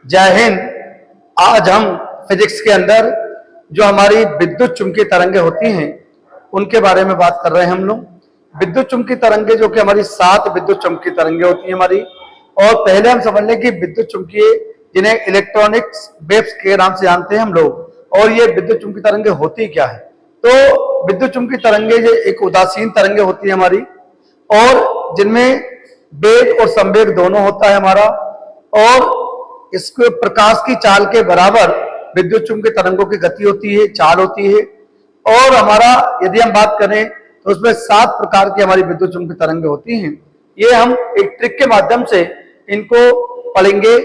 जय हिंद। आज हम फिजिक्स के अंदर जो हमारी विद्युत चुंबकीय तरंगे होती हैं उनके बारे में बात कर रहे हैं हम लोग। विद्युत चुंबकीय तरंगे जो कि हमारी 7 विद्युत चुंबकीय तरंगे होती हैं हमारी। और पहले हम समझ लें कि विद्युत चुंबकीय जिन्हें इलेक्ट्रॉनिक्स वेव्स के नाम से जानते हैं हम लोग, और ये विद्युत चुंबकीय तरंगे होती क्या है। तो विद्युत चुंबकीय तरंगे ये एक उदासीन तरंगे होती है हमारी, और जिनमें वेग और संवेग दोनों होता है हमारा, और इसके प्रकाश की चाल के बराबर विद्युत चुंबकीय तरंगों की गति होती है, चाल होती है। और हमारा यदि हम बात करें तो उसमें 7 प्रकार की हमारी विद्युत चुंबकीय तरंगे होती हैं। ये हम एक ट्रिक के माध्यम से इनको पढ़ेंगे,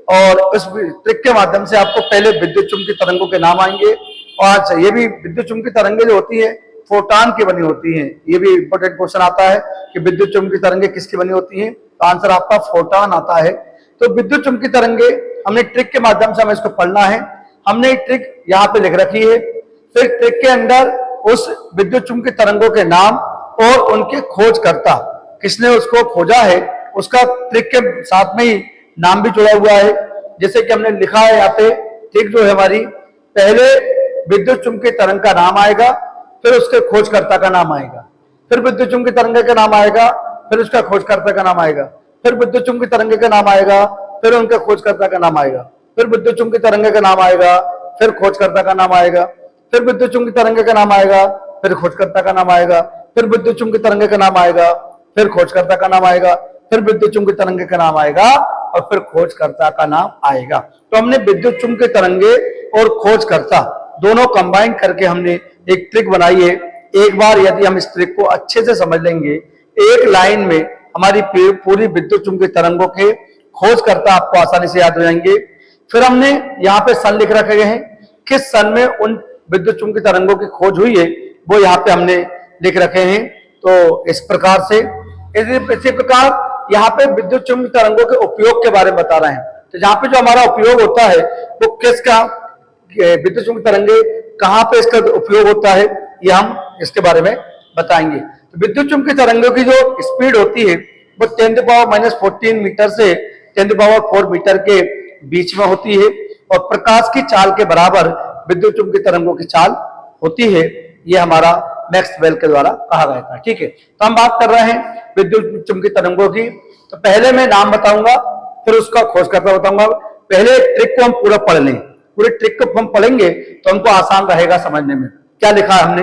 और इस ट्रिक के माध्यम से आपको पहले विद्युत चुंबकीय तरंगों के नाम आएंगे। और अच्छा, ये भी विद्युत चुंबकीय तरंगे जो होती है फोटॉन की बनी होती हैं। ये भी इंपॉर्टेंट क्वेश्चन आता है कि विद्युत चुंबकीय तरंगे किसकी बनी होती हैं, तो आंसर आपका फोटॉन आता है। तो विद्युत चुंबकीय तरंगे हमने ट्रिक के माध्यम से हमें इसको पढ़ना है। हमने एक ट्रिक यहाँ पे लिख रखी है। फिर ट्रिक के अंदर उस विद्युत चुंबकीय तरंगों के नाम और उनके खोजकर्ता, किसने उसको खोजा है, उसका ट्रिक के साथ में ही नाम भी जुड़ा हुआ है। जैसे कि हमने लिखा है यहाँ पे, ट्रिक जो है हमारी, पहले विद्युत चुंबकीय तरंग का नाम आएगा, फिर उसके खोजकर्ता का नाम आएगा, फिर विद्युत चुंबकीय तरंगे का नाम आएगा, फिर उसका खोजकर्ता का नाम आएगा, फिर विद्युत चुंबकीय तरंगे का नाम आएगा, फिर उनके खोजकर्ता का नाम आएगा, फिर विद्युत चुंबकीय तरंगे का नाम आएगा, फिर खोजकर्ता का नाम आएगा, फिर विद्युत चुंबकीय तरंगे का नाम आएगा, फिर खोजकर्ता का नाम आएगा, फिर विद्युत चुंबकीय तरंगे का नाम आएगा, फिर खोजकर्ता का नाम आएगा, फिर विद्युत चुंबकीय तरंगे का नाम आएगा, और फिर खोजकर्ता का नाम आएगा। तो हमने विद्युत चुंबकीय तरंगे और खोजकर्ता दोनों कंबाइन करके हमने एक ट्रिक बनाई है। एक बार यदि हम इस ट्रिक को अच्छे से समझ लेंगे, एक लाइन में हमारी पूरी विद्युत चुंबकीय तरंगों के खोजकर्ता आपको आसानी से याद हो जाएंगे। फिर हमने यहाँ पे सन लिख रखे हैं, किस सन में उन विद्युत चुंबकीय तरंगों की खोज हुई है वो यहाँ पे हमने लिख रखे हैं। तो इस प्रकार से इसी प्रकार यहाँ पे विद्युत चुंबकीय तरंगों के उपयोग के बारे में बता रहे हैं। तो यहाँ पे जो हमारा उपयोग होता है वो किसका, विद्युत चुंबकीय तरंगे कहाँ पे इसका उपयोग होता है, ये हम इसके बारे में बताएंगे। तो विद्युत चुंबकीय तरंगों की जो स्पीड होती है वो 10⁻⁴ मीटर से 10⁴ मीटर के बीच में होती है, और प्रकाश की चाल के बराबर विद्युत चुंबकीय तरंगों की चाल होती है। ये हमारा मैक्सवेल के द्वारा कहा गया था। ठीक है, तो हम बात कर रहे हैं विद्युत चुंबकीय तरंगों की। तो पहले मैं नाम बताऊंगा, फिर उसका खोजकर्ता बताऊंगा। पहले ट्रिक को हम पूरा पढ़ लें, पूरे ट्रिक को हम पढ़ेंगे तो हमको आसान रहेगा समझने में। क्या लिखा है हमने,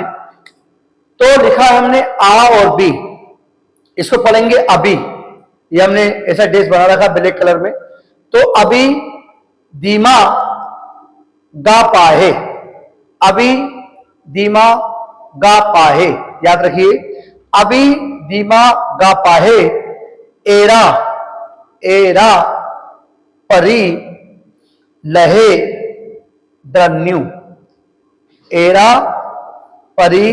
तो लिखा है हमने आ और बी, इसको पढ़ेंगे अभी। ये हमने ऐसा डेस बना रखा ब्लैक कलर में। तो अभी धीमा गा पाहे, अभी धीमा गा पाहे, याद रखिए, अभी धीमा गा पाहे, एरा एरा परी लहे द्रन्यु, एरा परी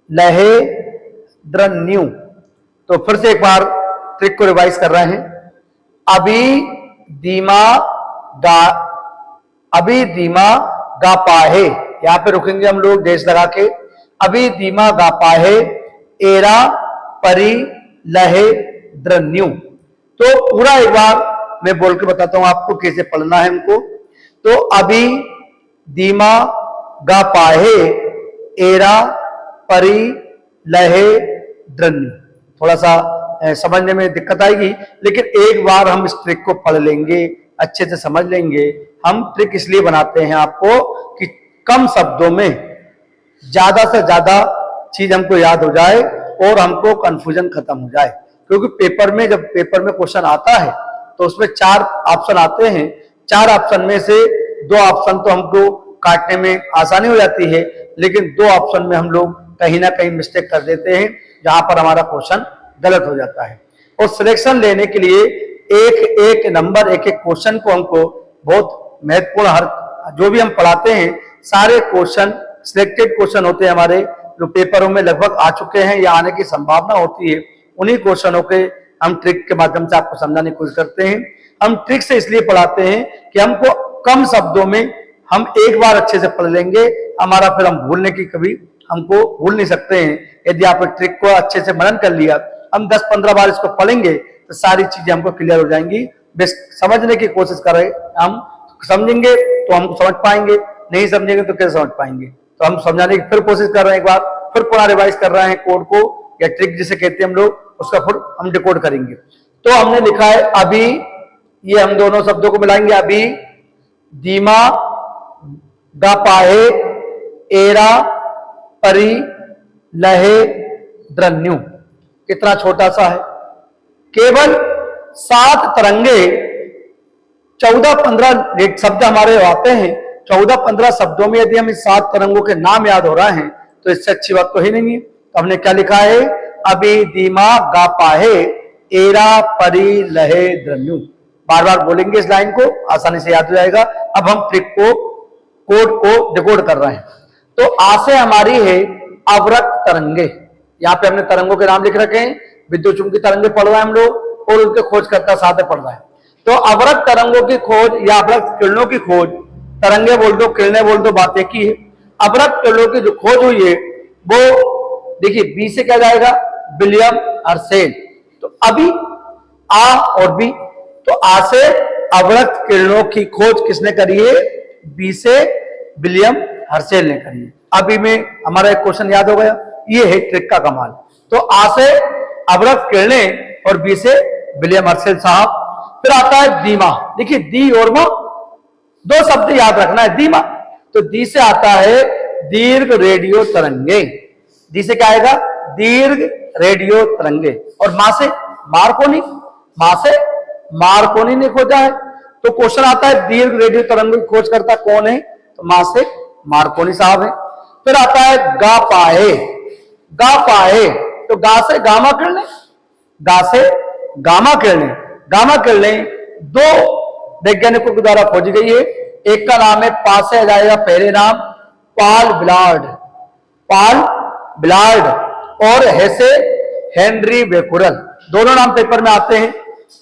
लहे द्रन्यु। तो फिर से एक बार ट्रिक को रिवाइज कर रहे हैं। अभी धीमा गा पाहे, यहां पे रुकेंगे हम लोग डेश लगा के। अभी धीमा गा पाहे, एरा परी लहे द्रन्यु। तो पूरा एक बार मैं बोल के बताता हूं आपको कैसे पढ़ना है हमको। तो अभी धीमा गा पाहे, एरा परी लहे द्रन्यु। थोड़ा सा समझने में दिक्कत आएगी, लेकिन एक बार हम इस ट्रिक को पढ़ लेंगे, अच्छे से समझ लेंगे। हम ट्रिक इसलिए बनाते हैं आपको कि कम शब्दों में ज्यादा से ज्यादा चीज हमको याद हो जाए और हमको कंफ्यूजन खत्म हो जाए। क्योंकि पेपर में जब पेपर में क्वेश्चन आता है तो उसमें 4 ऑप्शन आते हैं। 4 ऑप्शन में से 2 ऑप्शन तो हमको काटने में आसानी हो जाती है, लेकिन 2 ऑप्शन में हम लोग कहीं ना कहीं मिस्टेक कर देते हैं, जहां पर हमारा क्वेश्चन गलत हो जाता है। और सिलेक्शन लेने के लिए एक एक नंबर, एक एक क्वेश्चन को हमको बहुत महत्वपूर्ण, हर जो भी हम पढ़ाते हैं सारे क्वेश्चन सिलेक्टेड क्वेश्चन होते हैं हमारे, जो पेपरों में लगभग आ चुके हैं या आने की संभावना होती है। उन्हीं क्वेश्चनों के हम ट्रिक के माध्यम से आपको समझाने की कोशिश करते हैं। हम ट्रिक से इसलिए पढ़ाते हैं कि हमको कम शब्दों में हम एक बार अच्छे से पढ़ लेंगे, हमारा फिर हम भूलने की कभी हमको भूल नहीं सकते हैं। यदि आप ट्रिक को अच्छे से मनन कर लिया, हम 10-15 बार इसको पढ़ेंगे तो सारी चीजें हमको क्लियर हो जाएंगी, समझने की कोशिश कर रहे हैं। हम समझेंगे तो हम समझ पाएंगे, नहीं समझेंगे तो कैसे समझ पाएंगे। तो हम समझाने की फिर कोशिश कर रहे हैं, एक बार फिर पुनः रिवाइज कर रहे हैं कोड को, या ट्रिक जिसे कहते हैं हम लोग, उसका फिर हम डिकोड करेंगे। तो हमने लिखा है अभी, ये हम दोनों शब्दों को मिलाएंगे, अभी, धीमा, गपाहे, एरा, परी, लहे, द्रन्यु। कितना छोटा सा है, केवल 7 तरंगे, 14-15 शब्द हमारे आते हैं। 14-15 शब्दों में यदि हम इस 7 तरंगों के नाम याद हो रहे हैं तो इससे अच्छी बात तो ही नहीं है। तो हमने क्या लिखा है, अभी, धीमा, गापाहे, एरा, परी, लहे, द्रन्यु। बार बार बोलेंगे इस लाइन को, आसानी से याद हो जाएगा। अब हम ट्रिक को, कोड को डिकोड कर रहे हैं। तो आ से हमारी है अवरक्त तरंगे। यहाँ पे हमने तरंगों के नाम लिख रखे हैं, विद्युत चुंबकीय तरंगे पढ़ रहे हैं हम लोग, और उनके खोजकर्ता साथ में पढ़ रहे हैं। तो अवरक्त तरंगों की खोज या अवरक्त किरणों की खोज, तरंगे बोल दो, किरणें बोल दो, बात एक ही है। अवरक्त किरणों की जो खोज हुई है वो देखिए बी से क्या जाएगा, विलियम हर्शेल। तो अभी आ और बी, तो आ से अवरक्त किरणों की खोज किसने करी है, बी से विलियम हर्शेल ने करी है। अभी में हमारा एक क्वेश्चन याद हो गया, ये है ट्रिक का कमाल। तो आ से अवरक्त किरणें और बी से विलियम हर्शेल साहब। फिर आता है धीमा, देखिए दी और मा, 2 शब्द याद रखना है, धीमा। तो दी से आता है दीर्घ रेडियो तरंगे, दी से क्या आएगा, दीर्घ रेडियो तरंगे। और मां से मार्कोनी, मां से मार्कोनी ने खोजा है। तो क्वेश्चन आता है दीर्घ रेडियो तरंगों की खोज करता कौन है, तो मां से मार्कोनी साहब है। फिर आता है गा पाए, गा पाए, तो गा से गामा किरणें, गा से गामा किरणें, गामा किरणें 2 वैज्ञानिकों के द्वारा खोजी गई है। एक का नाम है, पास से आ जाएगा पहले नाम, पाल बिलार्ड, पाल बिलार्ड, और हेसे हेनरी बेकुरल। दोनों नाम पेपर में आते हैं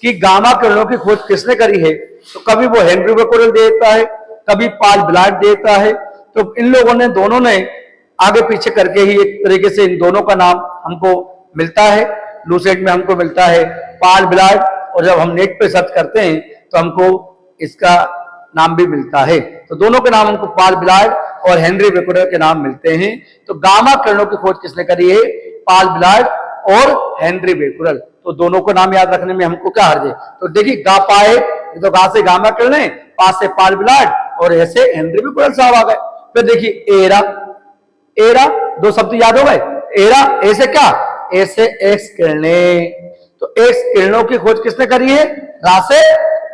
कि गामा किरणों की खोज किसने करी है, तो कभी वो हेनरी बेकुरल देता है, कभी पाल बिलार्ड देता है। तो इन लोगों ने, दोनों ने आगे पीछे करके ही एक तरीके से इन दोनों का नाम हमको मिलता है। लूसेंट में हमको मिलता है पाल बिलार्ड, और जब हम नेट पे सर्च करते हैं तो हमको इसका नाम भी मिलता है। तो दोनों के नाम हमको पाल बिलार्ड और हेनरी बेकुरल के नाम मिलते हैं। तो गामा किरणों की खोज किसने करी है, पाल बिलार्ड और हेनरी बेकुरल। तो दोनों को नाम याद रखने में हमको क्या हर्ज है। तो देखिए गा पाए, तो गा से गामा किरणें, पास से पाल बिलार्ड, और ऐसे हेनरी बेकुरल साहब आ गए। फिर देखिए एरा, एरा 2 शब्द याद हो गए, एरा, ऐसे क्या, ऐसे एक्स किरणें। तो एक्स किरणों की खोज किसने करी है, रासे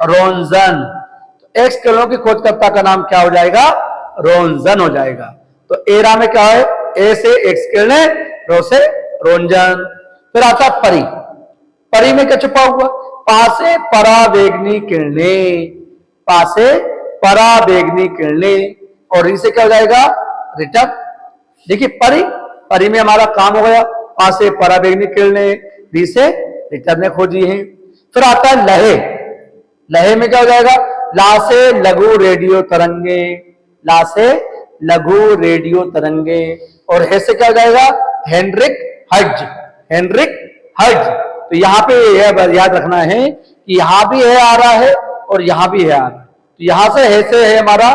रोन्जन। तो एक्स किरणों की खोजकर्ता का नाम क्या हो जाएगा, रोन्जन हो जाएगा। तो एरा में क्या है, ए से एक्स किरणें, रो से रोन्जन। फिर आता परी, परी में क्या छुपा हुआ, पासे पराबैंगनी किरणें, पासे पराबैंगनी किरणें, और री से क्या हो जाएगा, रिटर्न। देखिए परी, परी में हमारा काम हो गया, पासे पराबैंगनी किरणें, री से रिटर्न ने खोजी है। फिर आता है लहे, लहे में क्या हो जाएगा, ला से लघु रेडियो तरंगे, ला से लघु रेडियो तरंगे, और हे से क्या हो जाएगा, हेनरिक हड्ज, हेनरिक हड्ज। तो यहाँ पे यह याद रखना है कि यहां भी है आ रहा है और यहां भी है आ रहा है। तो यहां से है हमारा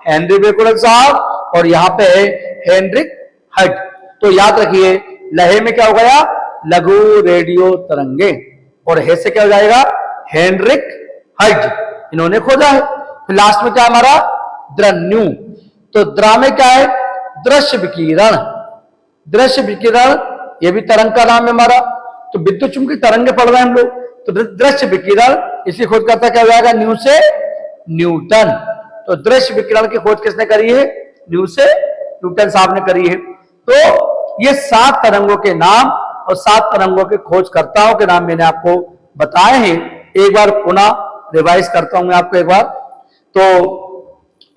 हेनरी बेकुरल साहब, और यहाँ पे है हेनरिक हड्ज। तो याद रखिए लहे में क्या हो गया, लघु रेडियो तरंगे, और हे से क्या हो जाएगा, हेनरिक हड्ज, इन्होंने खोजा है। फिर लास्ट में क्या हमारा, द्रन्यु। तो द्रा में क्या है, दृश्य विकिरण, दृश्य विकिरण, ये भी तरंग का नाम है हमारा। तो विद्युत चुंबकीय तरंगे पढ़ रहे हैं हम लोग, तो दृश्य विकिरण, इसी खोज करता क्या हो जाएगा, न्यू से न्यूटन। तो दृश्य विकिरण की खोज किसने करी है, न्यू से न्यूटन साहब ने करी है। तो ये 7 तरंगों के नाम और 7 तरंगों के खोजकर्ताओं के नाम मैंने आपको बताए हैं। एक बार पुनः रिवाइज करता हूं मैं आपको एक बार। तो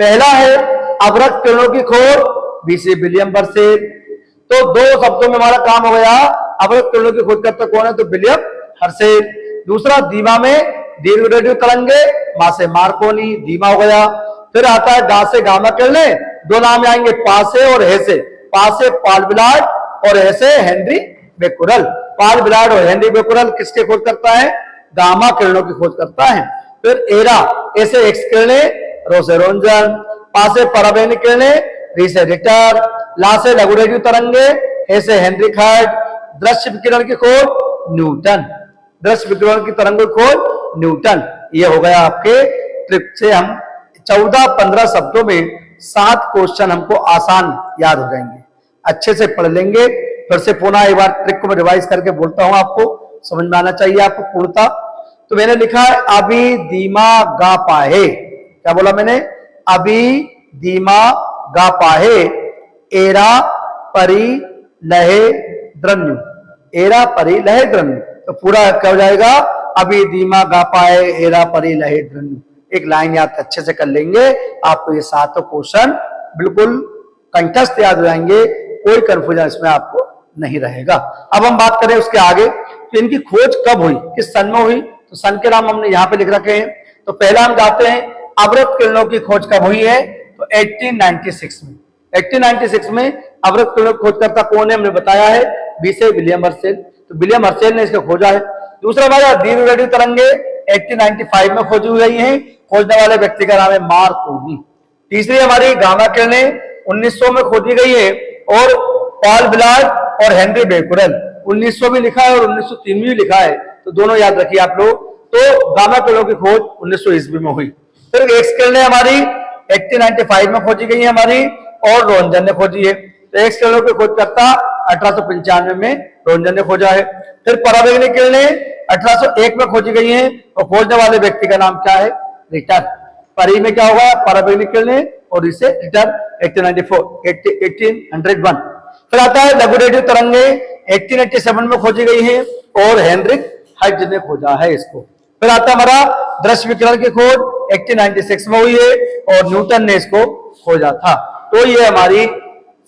पहला है अवरक्त किरणों की खोज, बी से विलियम हर्शेल। तो 2 शब्दों में हमारा काम हो गया, अवरक्त किरणों की खोज करता कौन है, तो विलियम हर्शेल। दूसरा धीमा में दीर्घ रेडियो तरंगे, मा से मार्कोनी, धीमा हो गया। फिर आता है गा से गामा किरणें, 2 नाम आएंगे, पासे और हे से, पासे पाल बिलार्ड और हे से हेनरी बेकुरल। पाल बिलार्ड और हेनरी बेकुरल किसके खोज करता है, गामा किरणों की खोज करता है। फिर एरा ऐसे एक्स किरणें रो से रोंजन, पासे पराबैंगनी किरणें री से रिटर, ला से लघु रेडियो तरंगे ऐसे हेनरी हार्ट, दृश्य विकिरण की खोज न्यूटन, दृश्य विकिरण की तरंगों की खोज न्यूटन। ये हो गया आपके ट्रिक से हम 14-15 शब्दों में 7 क्वेश्चन हमको आसान याद हो जाएंगे, अच्छे से पढ़ लेंगे। फिर से पुनः एक बार ट्रिक को मैं रिवाइज करके बोलता हूं, आपको समझ में आना चाहिए आपको पूर्णता। तो मैंने लिखा है अभी दीमा गा पाहे, क्या बोला मैंने? अभी दीमा गा पाहे एरा परी लहे द्रन्यु, एरा परी लहे द्रन्यु। तो पूरा क्या हो जाएगा? अभी दीमा गा पाए एरा परी लहे द्रन्यु। एक लाइन याद अच्छे से कर लेंगे, आपको ये 7 क्वेश्चन बिल्कुल कंठस्थ याद हो जाएंगे, कोई कंफ्यूजन इसमें आपको नहीं रहेगा। अब हम बात करें उसके आगे, तो इनकी खोज कब हुई, किस सन में हुई? तो सन के नाम हमने यहाँ पे लिख रखे हैं। तो पहला हम जाते हैं अवृत किरणों की खोज कब हुई है? तो 1896 में। 1896 में अवृत किरणों की खोजकर्ता कौन है? हमने बताया है बीसे विलियम हर्शेल। तो विलियम हर्शेल ने इसको खोजा है। दूसरा हमारा दीर्घ रेडियो तरंगे 1895 में खोजी हुई है, खोजने वाले व्यक्ति का नाम है मार्कोनी। तीसरी हमारी गामा किरणें 1900 में खोजी गई है और पॉल विलार्ड और हेनरी बेकुरेल, 1900 भी लिखा है और 1903 भी लिखा है, तो दोनों याद रखिए आप लोग। तो गामा किरणों की खोज 1900 ईस्वी में हुई। फिर एक्स किरणें हमारी 1895 में खोजी गई है हमारी, और रोंजन ने खोजी है। तो एक्स किरणों की खोजकर्ता 1895 में रोंजन ने खोजा है। फिर पराबैंगनी किरणें 1801 में खोजी गई हैं और खोजने वाले व्यक्ति का नाम क्या है? रिटर। परी में क्या होगा? पराबैंगनी किरणें और इसे रिटर 1801। फिर आता है लघु रेडियो तरंगे 1887 में खोजी गई है और हेनरिक हाइट ने खोजा है इसको। फिर आता है हमारा दृश्य विकिरण की खोज 1896 में हुई है और न्यूटन ने इसको खोजा था। तो ये हमारी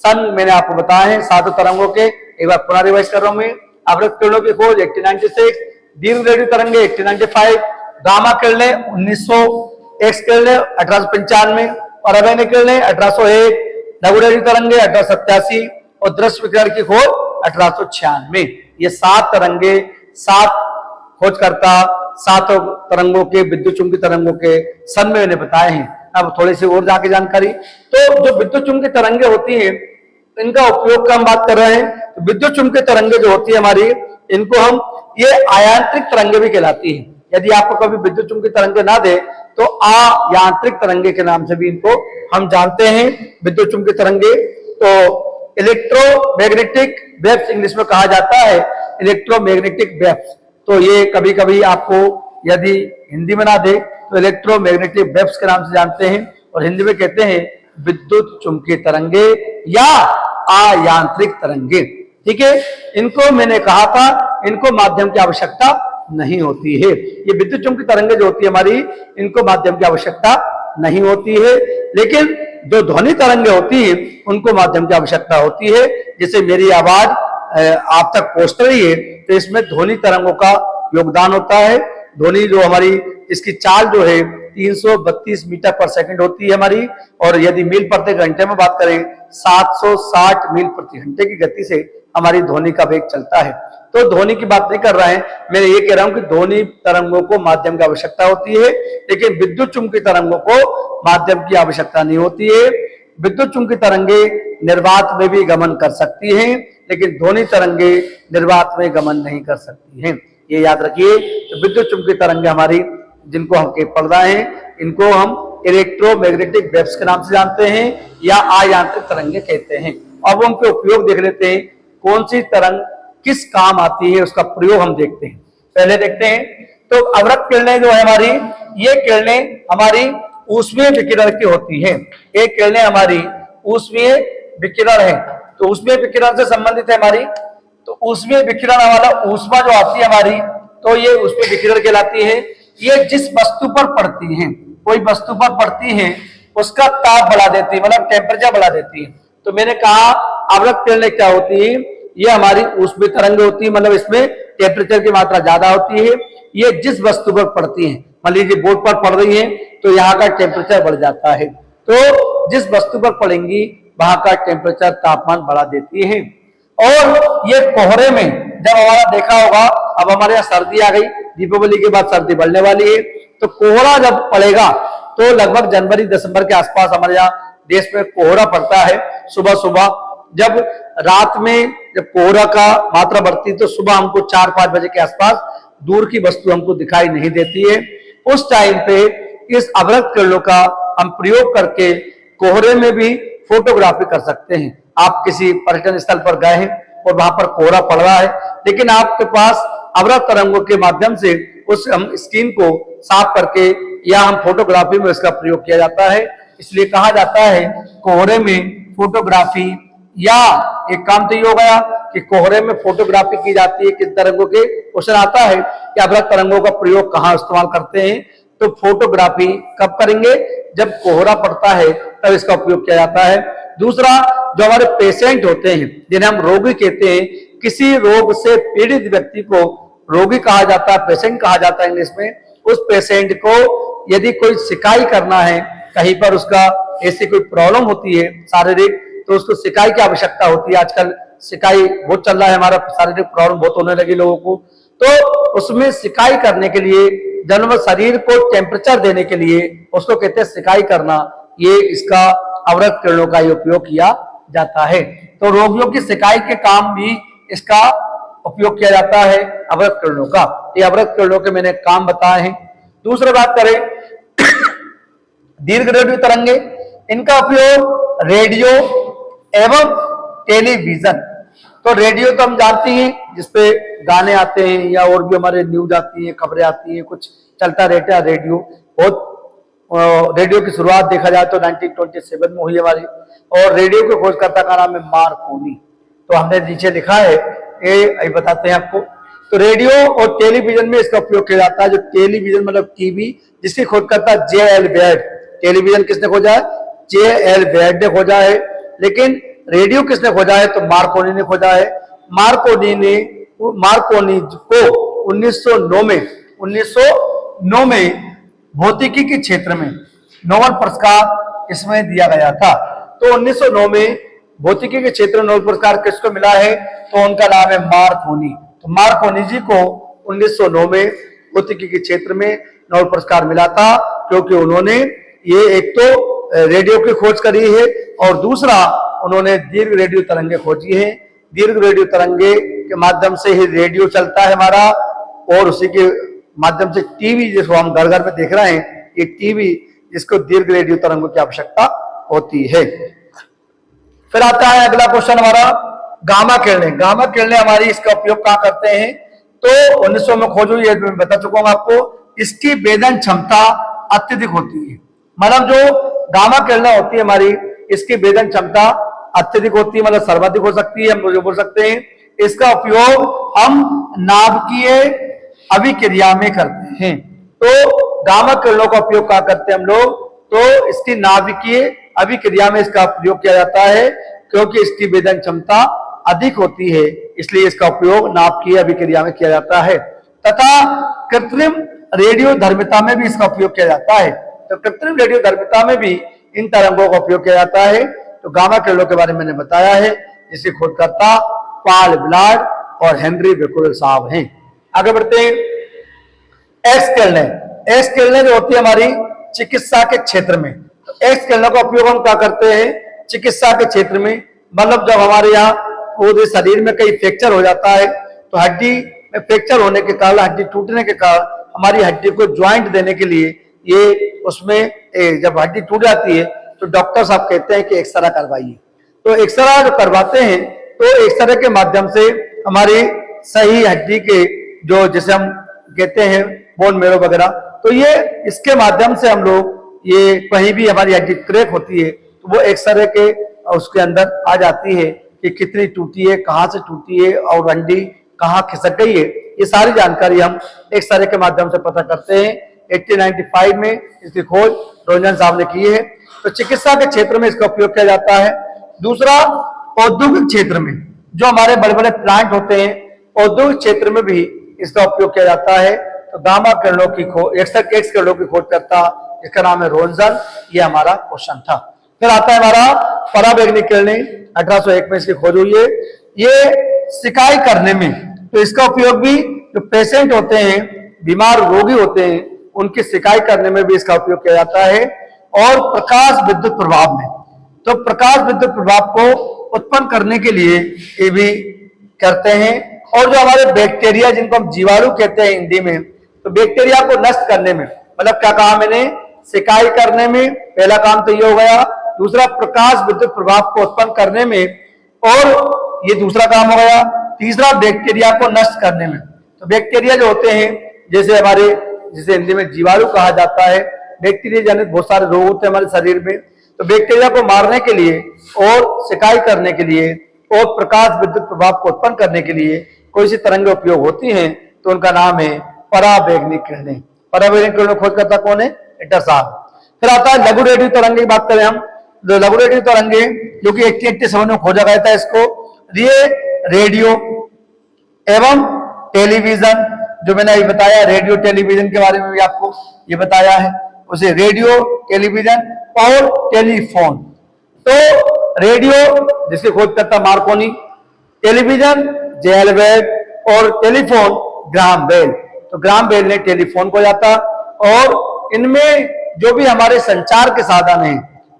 सन मैंने आपको बताया है 7 तरंगों के, एक बार पुनः रिवाइज कर रहा हूं मैं। अवृत किरणों की खोज 1896, दीर्घ रेडियो तरंगे 1895, गामा किरणें 1900, एक्स किरणें 1895, पराबैंगनी किरणें 1801, लघु रेडियो तरंगे 1887 और दृश्य विकिरण की खोज 1896। ये 7 तरंगे, 7 खोजकर्ता 7 तरंगों के, विद्युत चुंबकीय तरंगों के सन में मैंने बताए हैं। अब थोड़ी सी और जाके जानकारी, तो जो विद्युत चुंबकीय तरंगे होती हैं इनका उपयोग का हम बात कर रहे हैं। तो विद्युत चुंबकीय तरंगे जो होती है हमारी, इनको हम ये आयांत्रिक तरंगे भी कहलाती हैं। यदि आपको कभी विद्युत चुंबकीय तरंगे ना दे तो आयांत्रिक तरंगे के नाम से भी इनको हम जानते हैं विद्युत चुंबकीय तरंगे। तो इलेक्ट्रोमैग्नेटिक वेव्स इंग्लिश में कहा जाता है, इलेक्ट्रोमैग्नेटिक वेव्स। तो ये कभी कभी आपको यदि हिंदी में ना दे तो इलेक्ट्रोमैग्नेटिक वेव्स के नाम से जानते हैं, और हिंदी में कहते हैं विद्युत चुंबकीय तरंगे या आयांत्रिक तरंगे। ठीक है, इनको मैंने कहा था इनको माध्यम की आवश्यकता नहीं होती है। ये विद्युत चुंबकीय तरंगे जो होती है हमारी, इनको माध्यम की आवश्यकता नहीं होती है, लेकिन जो ध्वनि तरंगे होती हैं उनको माध्यम की आवश्यकता होती है। जैसे मेरी आवाज आप तक पहुंच रही है तो इसमें ध्वनि तरंगों का योगदान होता है। ध्वनि जो हमारी, इसकी चाल जो है 332 मीटर पर सेकंड होती है हमारी, और यदि मील प्रति घंटे में बात करें 760 मील प्रति घंटे की गति से हमारी ध्वनि का वेग चलता है। तो ध्वनि की बात नहीं कर रहे हैं, मैं ये कह रहा हूं कि ध्वनि तरंगों को माध्यम की आवश्यकता होती है, लेकिन विद्युत चुंबकीय तरंगों को माध्यम की आवश्यकता नहीं होती है। विद्युत चुंबकीय तरंगे निर्वात में भी गमन कर सकती हैं, लेकिन ध्वनि तरंगे निर्वात में गमन नहीं कर सकती हैं, ये याद रखिए। तो विद्युत चुंबकीय तरंगे हमारी जिनको हम पढ़ रहे हैं, इनको हम इलेक्ट्रोमैग्नेटिक वेव्स के नाम से जानते हैं या आयांत्रिक तरंगे कहते हैं। अब उनके उपयोग देख लेते हैं, कौन सी तरंग किस काम आती है, उसका प्रयोग हम देखते हैं। पहले देखते हैं, तो अवृत किरणें जो है हमारी, ये किरणें हमारी ऊष्मीय विकिरण की होती है। ये किरणें हमारी ऊष्मीय विकिरण है, तो ऊष्मीय विकिरण से संबंधित है हमारी। तो ऊष्मीय विकिरण वाला ऊष्मा जो आती है हमारी, तो ये ऊष्मीय विकिरण कहलाती है। ये जिस वस्तु पर पड़ती है, कोई वस्तु पर पड़ती है, उसका ताप बढ़ा देती है, मतलब टेम्परेचर बढ़ा देती है। तो मैंने कहा अवृत किरणें क्या होती है, ये हमारी ऊष्मीय तरंग होती है, मतलब इसमें टेम्परेचर की मात्रा ज्यादा होती है। ये जिस वस्तु पर पड़ती है, मान लीजिए बोर्ड पर पड़ रही है तो यहाँ का टेम्परेचर बढ़ जाता है, तो जिस वस्तु पर पड़ेंगी वहां का टेम्परेचर, तापमान बढ़ा देती है। और ये कोहरे में जब हमारा देखा होगा, अब हमारे यहाँ सर्दी आ गई, दीपावली के बाद सर्दी बढ़ने वाली है, तो तो कोहरा जब पड़ेगा तो लगभग जनवरी दिसंबर के आसपास हमारे यहाँ देश में कोहरा पड़ता है। सुबह सुबह जब रात में जब कोहरा का मात्रा बढ़ती है तो सुबह हमको 4-5 बजे के आसपास दूर की वस्तु हमको दिखाई नहीं देती है। उस टाइम पे इस अवरक्त किरणों का हम प्रयोग करके कोहरे में भी फोटोग्राफी कर सकते हैं। आप किसी पर्यटन स्थल पर गए हैं और वहां पर कोहरा पड़ रहा है, लेकिन आपके पास अवरक्त तरंगों के माध्यम से उस हम स्क्रीन को साफ करके या हम फोटोग्राफी में इसका प्रयोग किया जाता है। इसलिए कहा जाता है कोहरे में फोटोग्राफी, या एक काम तो ये हो गया कि कोहरे में फोटोग्राफी की जाती है किस तरंगों के। क्वेश्चन आता है कि अवरक्त तरंगों का प्रयोग कहाँ इस्तेमाल करते हैं, तो फोटोग्राफी कब करेंगे, जब कोहरा पड़ता है तब इसका उपयोग किया जाता है। दूसरा, जो हमारे पेशेंट होते हैं जिन्हें हम रोगी कहते हैं, किसी रोग से पीड़ित व्यक्ति को रोगी कहा जाता है, पेशेंट कहा जाता है इंग्लिश में। उस पेशेंट को यदि कोई सिकाई करना है, कहीं पर उसका ऐसी कोई प्रॉब्लम होती है शारीरिक, तो उसको सिकाई की आवश्यकता होती है। आजकल सिकाई बहुत चल रहा है, हमारा शारीरिक प्रॉब्लम बहुत होने लगी लोगों को, तो उसमें सिकाई करने के लिए जन्म शरीर को टेम्परेचर देने के लिए उसको कहते हैं सिकाई करना। ये इसका अवरक्त किरणों का उपयोग किया जाता है। तो रोगियों की सिकाई के काम भी इसका उपयोग किया जाता है अवरक्त किरणों का। ये अवरक्त किरणों के मैंने काम बताए हैं। दूसरी बात करें दीर्घ रेडियो तरंगे, इनका उपयोग रेडियो एवं टेलीविजन। तो रेडियो तो हम जानते हैं जिसपे गाने आते हैं या और भी हमारे न्यूज आती है, खबरें आती है, कुछ चलता रहता है रेडियो। बहुत रेडियो की शुरुआत देखा जाए तो 1927 में हुई हमारी, और रेडियो के खोजकर्ता का नाम है मार्कोनी। तो हमने नीचे लिखा है, ये बताते हैं आपको। तो रेडियो और टेलीविजन में इसका उपयोग किया जाता है। जो टेलीविजन मतलब टीवी, जिसकी खोजकर्ता J.L. बेड। टेलीविजन किसने खोजा है? J.L. बेड ने खोजा है। लेकिन रेडियो किसने खोजा है? तो मार्कोनी ने खोजा है। मार्कोनी को 1909 में भौतिकी के क्षेत्र में नोबेल पुरस्कार इसमें दिया गया था। तो 1909 में भौतिकी के क्षेत्र में नोबेल पुरस्कार किसको मिला है? तो उनका नाम है मार्कोनी। तो मार्कोनी जी को 1909 में भौतिकी के क्षेत्र में नोबेल पुरस्कार मिला था, क्योंकि उन्होंने ये एक तो रेडियो की खोज करी है और दूसरा उन्होंने दीर्घ रेडियो तरंगे खोजी है। दीर्घ रेडियो तरंगे के माध्यम से ही रेडियो चलता है हमारा, और उसी के माध्यम से टीवी, जिसको हम घर घर में देख रहे हैं, ये टीवी जिसको दीर्घ रेडियो तरंगों की आवश्यकता होती है। फिर आता है अगला क्वेश्चन हमारा गामा किरणें। गामा किरणें हमारी इसका उपयोग कहाँ करते हैं? तो 1900 में खोज हुई है, मैं बता चुका हूं आपको। इसकी वेदन क्षमता अत्यधिक होती है। मतलब जो गामा किरणें होती है हमारी, इसकी वेदन क्षमता अत्यधिक होती है, मतलब सर्वाधिक हो सकती है। हम लोग बोल सकते हैं इसका उपयोग हम नाभिकीय अभिक्रिया में करते हैं। तो गामा किरणों का उपयोग क्या करते हैं हम लोग? तो इसकी नाभिकीय अभिक्रिया में इसका प्रयोग किया जाता है, क्योंकि इसकी वेदन क्षमता अधिक होती है, इसलिए इसका उपयोग नाभिकीय अभिक्रिया में किया जाता है। तथा कृत्रिम रेडियो धर्मिता में भी इसका उपयोग किया जाता है। तो कृत्रिम रेडियो धर्मिता में भी इन तरंगों का उपयोग किया जाता है। तो गामा किरणों के बारे में मैंने बताया है, जिसके खोजकर्ता पॉल विलार्ड और हेनरी बेक्वेरेल साहब हैं। आगे बढ़ते हैं। एक्स किरणें। एक्स किरणें जो होती है हमारी चिकित्सा के क्षेत्र में, तो एक्स किरणों का उपयोग हम क्या करते हैं? चिकित्सा के क्षेत्र में, मतलब जब हमारे यहाँ पूरे शरीर में कहीं फ्रैक्चर हो जाता है, तो हड्डी में फ्रैक्चर होने के कारण, हड्डी टूटने के कारण हमारी हड्डी को ज्वाइंट देने के लिए ये उसमें जब हड्डी टूट जाती है तो डॉक्टर साहब कहते हैं कि एक्सरा करवाइए। तो एक्सरा जो करवाते हैं, तो एक्सरे के माध्यम से हमारी सही हड्डी के जो जिसे हम कहते हैं बोन मेरो वगैरह, तो ये इसके माध्यम से हम लोग ये कहीं भी हमारी हड्डी क्रैक होती है तो वो एक्सरे के उसके अंदर आ जाती है कि कितनी टूटी है, कहाँ से टूटी है और हड्डी कहाँ खिसक गई है। ये सारी जानकारी हम एक्सरे के माध्यम से पता करते हैं। 1895 में इसकी खोज रोजन साहब ने की है। तो चिकित्सा के क्षेत्र में इसका उपयोग किया जाता है। दूसरा, औद्योगिक क्षेत्र में जो हमारे बड़े बड़े प्लांट होते हैं, औद्योगिक क्षेत्र में भी इसका उपयोग किया जाता है। तो गामा किरणों की खोज, एक्स किरणों की खोज करता, इसका नाम है रोंजन। ये हमारा क्वेश्चन था। फिर आता है हमारा पराबैंगनी किरणें। 1801 में इसकी खोज हुई है। ये सिकाई करने में, तो इसका उपयोग भी जो पेशेंट होते हैं, बीमार रोगी होते हैं, उनकी सिकाई करने में भी इसका उपयोग किया जाता है। और प्रकाश विद्युत प्रभाव में, तो प्रकाश विद्युत प्रभाव को उत्पन्न करने के लिए ये भी करते हैं। और जो हमारे बैक्टीरिया, जिनको हम जीवाणु कहते हैं हिंदी में, तो बैक्टीरिया को नष्ट करने में, मतलब क्या कहा मैंने, सिकाई करने में पहला काम तो ये हो गया। दूसरा, प्रकाश विद्युत प्रभाव को उत्पन्न करने में, और ये दूसरा काम हो गया। तीसरा, बैक्टीरिया को नष्ट करने में। तो बैक्टीरिया जो होते हैं, जैसे हमारे, जिसे हिंदी में जीवाणु कहा जाता है, बैक्टीरिया जनित बहुत सारे रोग होते हैं हमारे शरीर में। तो बैक्टीरिया को मारने के लिए और सिकाई करने के लिए और प्रकाश विद्युत प्रभाव को उत्पन्न करने के लिए कोई सी तरंगें उपयोग होती हैं, तो उनका नाम है पराबैंगनी किरणें। पराबैंगनी किरणों खोजकर्ता कौन है? रिटर साहब। फिर आता है लघु रेडियो तरंगे की बात करें हम, तो लघु रेडियो तरंगे जो कि 1887 में खोजा गया था इसको, ये रेडियो एवं टेलीविजन, जो मैंने अभी बताया, रेडियो टेलीविजन के बारे में भी आपको ये बताया है, उसे रेडियो, टेलीविजन और टेलीफोन। तो रेडियो जिसके खोजकर्ता मार्कोनी, टेलीविजन जेलवेग और टेलीफोन ग्राहम बेल। तो ग्राहम बेल ने टेलीफोन को जाता। और इनमें जो भी हमारे संचार के साधन हैं,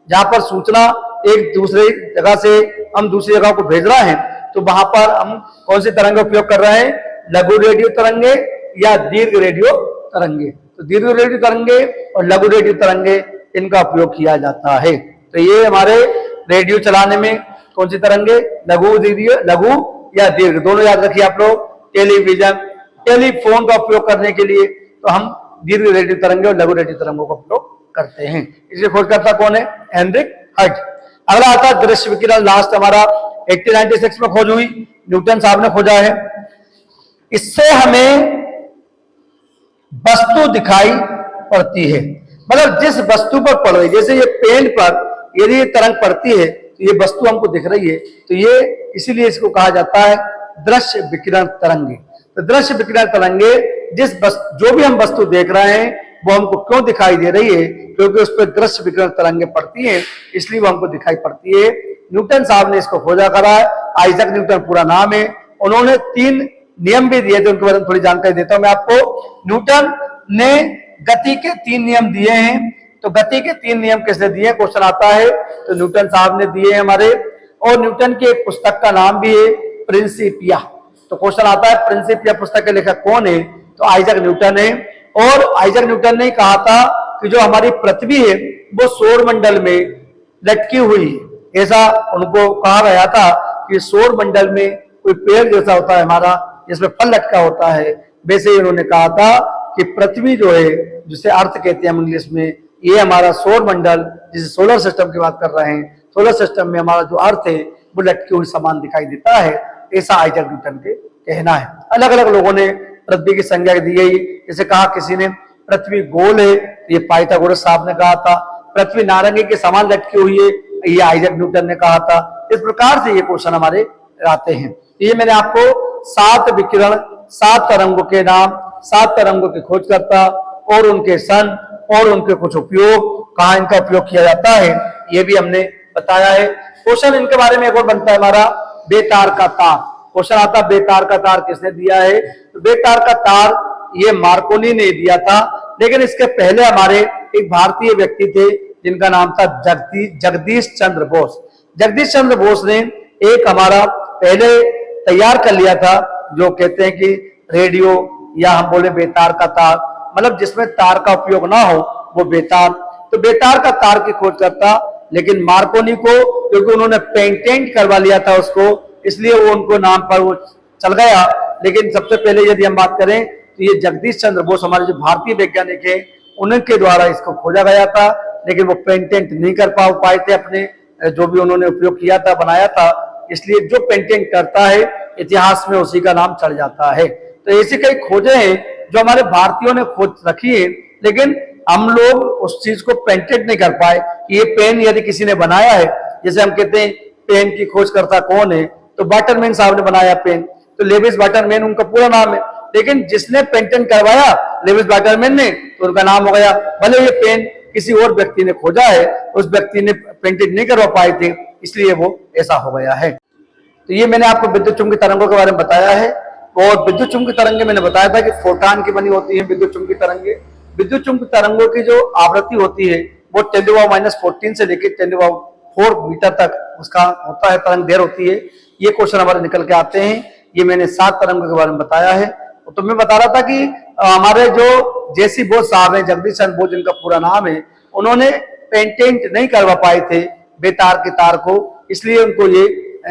जहां पर सूचना एक दूसरे जगह से हम दूसरी जगह को भेज रहे हैं, तो वहां पर हम कौन सी तरंगे उपयोग कर रहे हैं? लघु रेडियो तरंगे या दीर्घ रेडियो तरंगे। तो दीर्घ रेडियो तरंगे और लघु रेडियो तरंगे, इनका उपयोग किया जाता है। तो ये हमारे रेडियो चलाने में कौन सी तरंगे? लघु या दीर्घ, दोनों याद रखिए आप लोग। टेलीविजन, टेलीफोन का उपयोग करने के लिए तो हम दीर्घ रेडियो तरंगे और लघु रेडियो तरंगों का उपयोग करते हैं। इसलिए खोजकर्ता कौन है? Heinrich Hertz. अगला आता है दृश्य विकिरण, लास्ट हमारा 1896 में खोज हुई, न्यूटन साहब ने खोजा है। इससे हमें वस्तु दिखाई पड़ती है, मतलब जिस वस्तु पर पड़ रही, जैसे ये पेन पर यदि ये तरंग पड़ती है तो ये वस्तु हमको दिख रही है, तो ये इसीलिए इसको कहा जाता है दृश्य विकिरण तरंगे। तो दृश्य विकिरण तरंगे जो भी हम वस्तु देख रहे हैं वो हमको क्यों दिखाई दे रही है? क्योंकि उस पर दृश्य विकिरण तरंगे पड़ती हैं, इसलिए वो हमको दिखाई पड़ती है। न्यूटन साहब ने इसको खोजा करा है, आइजैक न्यूटन पूरा नाम है। उन्होंने 3 नियम भी दिए थे, उनके बारे में थोड़ी जानकारी देता हूं मैं आपको। न्यूटन ने गति के 3 नियम दिए हैं। तो गति के 3 नियम किसने दिए? क्वेश्चन आता है, तो न्यूटन साहब ने दिए हमारे। और न्यूटन की एक पुस्तक का नाम भी है प्रिंसिपिया। तो क्वेश्चन आता है, प्रिंसिपिया पुस्तक के लेखक कौन है? तो आइजैक न्यूटन है। और आइजैक न्यूटन ने कहा था कि जो हमारी पृथ्वी है वो सौर मंडल में लटकी हुई है। ऐसा उनको कहा गया था कि सौर मंडल में कोई पेड़ जैसा होता है हमारा, जिसमें फल लटका होता है, वैसे ही उन्होंने कहा था कि पृथ्वी जो है, जिसे अर्थ कहते हैं हम इंग्लिश में, ये हमारा सौर मंडल, जिसे सोलर सिस्टम की बात कर रहे हैं, सोलर सिस्टम में हमारा जो अर्थ है वो लटकी हुई समान दिखाई देता है। ऐसा आइजैक न्यूटन के कहना है। अलग अलग लोगों ने पृथ्वी की संज्ञा दी गई, जैसे कहा किसी ने पृथ्वी गोल है, ये पाइथागोरस साहब ने कहा था। पृथ्वी नारंगी के समान लटकी हुई है, ये आइजैक न्यूटन ने कहा था। इस प्रकार से ये क्वेश्चन हमारे आते हैं। ये मैंने आपको 7 विकिरण, 7 तरंगों के नाम, 7 तरंगों के खोजकर्ता और उनके सन और उनके कुछ उपयोग, कहाँ इनका उपयोग किया जाता है, ये भी हमने बताया है। क्वेश्चन इनके बारे में एक और बनता है हमारा, बेतार का तार। क्वेश्चन आता है, बेतार का तार किसने दिया है? तो बेतार का तार ये मार्कोनी ने दिया था, लेकिन इसके पहले हमारे एक भारतीय व्यक्ति थे जिनका नाम था जगदीश चंद्र बोस। जगदीश चंद्र बोस ने एक हमारा पहले तैयार कर लिया था, जो कहते हैं कि रेडियो या हम बोले बेतार का तार, मतलब जिसमें तार का उपयोग ना हो वो बेतार। तो बेतार का तार की खोज करता, लेकिन मार्कोनी को क्योंकि उन्होंने पेटेंट करवा लिया था उसको, इसलिए वो उनको नाम पर वो चल गया। लेकिन सबसे पहले यदि हम बात करें तो ये जगदीश चंद्र बोस हमारे जो भारतीय वैज्ञानिक है उनके द्वारा इसको खोजा गया था, लेकिन वो पेटेंट नहीं कर पाए थे अपने जो भी उन्होंने उपयोग किया था, बनाया था। इसलिए जो पेटेंट करता है इतिहास में उसी का नाम चढ़ जाता है। तो ऐसी कई खोजें हैं जो हमारे भारतीयों ने खोज रखी है, लेकिन हम लोग उस चीज को पेटेंट नहीं कर पाए। ये पेन यदि किसी ने बनाया है, जैसे हम कहते हैं पेन की खोज करता कौन है, तो वाटरमैन साहब ने बनाया पेन, तो लेविस वाटरमैन उनका पूरा नाम है। लेकिन जिसने पेटेंट करवाया लेविस वाटरमैन ने, तो उनका नाम हो गया। भले ये पेन किसी और व्यक्ति ने खोजा है, उस व्यक्ति ने पेटेंट नहीं करवा पाए थे, इसलिए वो ऐसा हो गया है। तो ये मैंने आपको विद्युत चुंबकीय तरंगों के बारे में बताया है। और विद्युत चुंबकीय तरंगे मैंने बताया था कि फोटॉन की बनी होती है विद्युत चुंबकीय तरंगे, विद्युत चुंबकीय तरंगों की जो आवृत्ति होती है वो 10⁻⁻14 से लेकर 10⁻⁴ मीटर तक उसका होता है, तरंग दैर्घ्य होती है। ये क्वेश्चन हमारे निकल के आते हैं। ये मैंने 7 तरंगों के बारे में बताया है। तो मैं बता रहा था कि हमारे जो जेसी बोस साहब हैं, जगदीश चंद्र बोस जिनका पूरा नाम है, उन्होंने पेटेंट नहीं करवा पाए थे बेतार के तार को, इसलिए उनको ये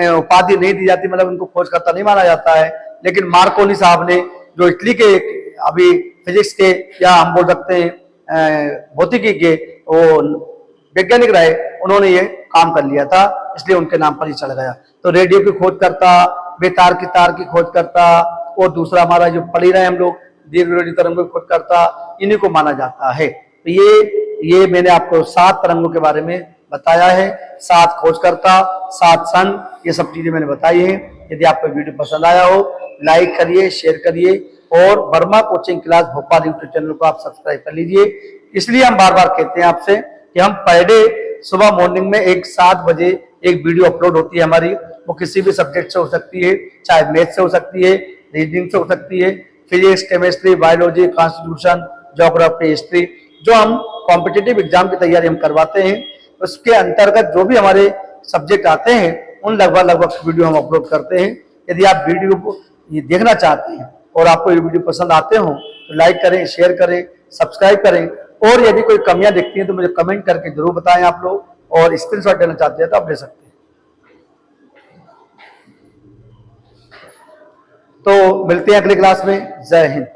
उपाधि नहीं दी जाती, मतलब उनको खोजकर्ता नहीं माना जाता है। लेकिन मार्कोनी साहब ने, जो इटली के अभी फिजिक्स के या हम बोल सकते हैं भौतिकी के वो वैज्ञानिक रहे, उन्होंने ये काम कर लिया था, इसलिए उनके नाम पर ही चल गया। तो रेडियो की खोजकर्ता, बेतार की तार की खोजकर्ता, और दूसरा हमारा जो पढ़ी रहे हम लोग दीर्घ तरंगों की खोजकर्ता, इन्हीं को माना जाता है। तो ये मैंने आपको 7 तरंगों के बारे में बताया है, 7 खोजकर्ता, 7 सन, ये सब चीजें मैंने बताई है। यदि आपको वीडियो पसंद आया हो, लाइक करिए, शेयर करिए, और Verma coaching class Bhopal YouTube channel को आप सब्सक्राइब कर लीजिए। इसलिए हम बार बार कहते हैं आपसे कि हम पर डे सुबह मॉर्निंग में 7 बजे एक वीडियो अपलोड होती है हमारी, वो किसी भी सब्जेक्ट से हो सकती है, चाहे मैथ से हो सकती है, रीजनिंग से हो सकती है, physics, chemistry, biology, constitution, geography, history, जो हम कॉम्पिटिटिव एग्जाम की तैयारी हम करवाते हैं, उसके अंतर्गत जो भी हमारे सब्जेक्ट आते हैं उन लगभग वीडियो हम अपलोड करते हैं। यदि आप वीडियो को ये देखना चाहते हैं और आपको ये वीडियो पसंद आते हो तो लाइक करें, शेयर करें, सब्सक्राइब करें, और यदि कोई कमियां दिखती हैं तो मुझे कमेंट करके जरूर बताएं आप लोग, और स्क्रीनशॉट लेना चाहते हैं तो आप ले सकते हैं। तो मिलते हैं अगली क्लास में। जय हिंद।